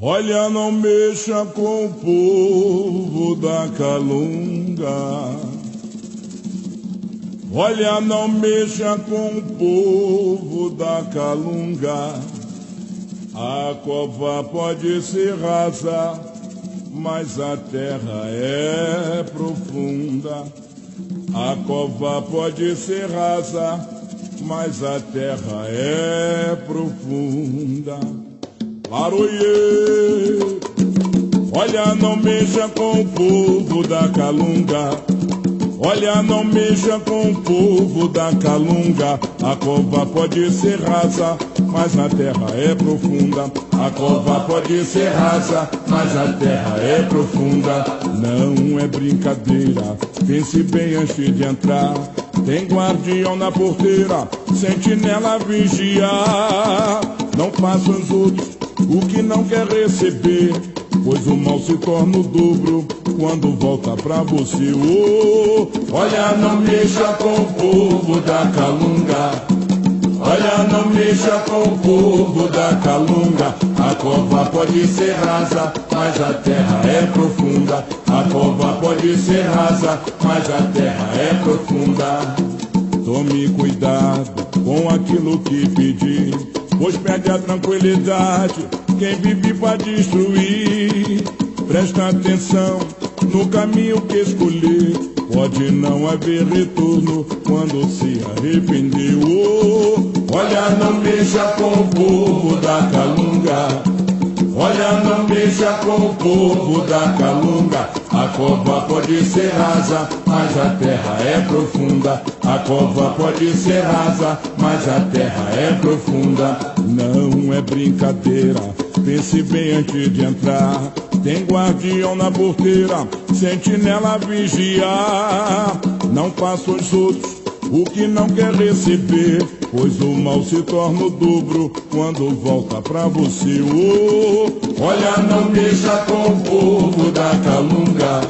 Olha, não mexa com o povo da Calunga. Olha, não mexa com o povo da Calunga. A cova pode ser rasa, mas a terra é profunda. A cova pode ser rasa, mas a terra é profunda. Laroie, olha, não mexa com o povo da Calunga. Olha, não mexa com o povo da Calunga. A cova pode ser rasa, mas a terra é profunda. A cova pode ser rasa, mas a terra é profunda. Não é brincadeira, pense bem antes de entrar. Tem guardião na porteira, sentinela vigiar. Não faça os outros o que não quer receber, pois o mal se torna o dobro quando volta pra você. Oh, olha, não mexa com o povo da Calunga. Olha, não mexa com o povo da Calunga. A cova pode ser rasa, mas a terra é profunda. A cova pode ser rasa, mas a terra é profunda. Tome cuidado com aquilo que pedir, pois perde a tranquilidade quem vive pra destruir. Presta atenção no caminho que escolher, pode não haver retorno quando se arrependeu. Oh, olha, não mexa com o povo da Calunga. Olha, não mexa com o povo da Calunga. A cova pode ser rasa, mas a terra é profunda. A cova pode ser rasa, mas a terra é profunda. Não é brincadeira, pense bem antes de entrar. Tem guardião na porteira, sentinela vigiar. Não faça os outros o que não quer receber, pois o mal se torna o dobro quando volta pra você. Oh, olha, não mexa com o povo da Calunga.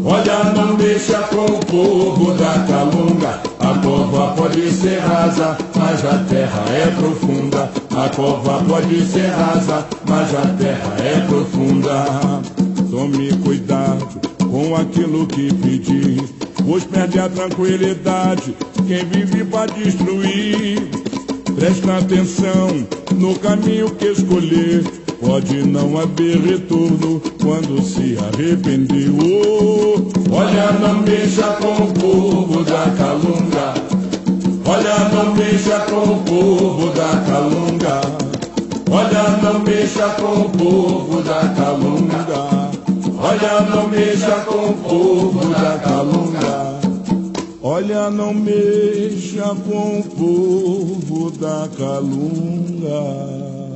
Olha, não mexa com o povo da Calunga. A cova pode ser rasa, mas a terra é profunda. A cova pode ser rasa, mas a terra é profunda. Tome cuidado com aquilo que pedir, pois perde a tranquilidade quem vive pra destruir. Presta atenção no caminho que escolher, pode não haver retorno quando se arrependeu. Oh, olha, não mexa com o povo da Calunga. Olha, não mexa com o povo da Calunga. Olha, não mexa com o povo da Calunga. Olha, não mexa com o povo da Calunga. Olha, não mexa com o povo da Calunga.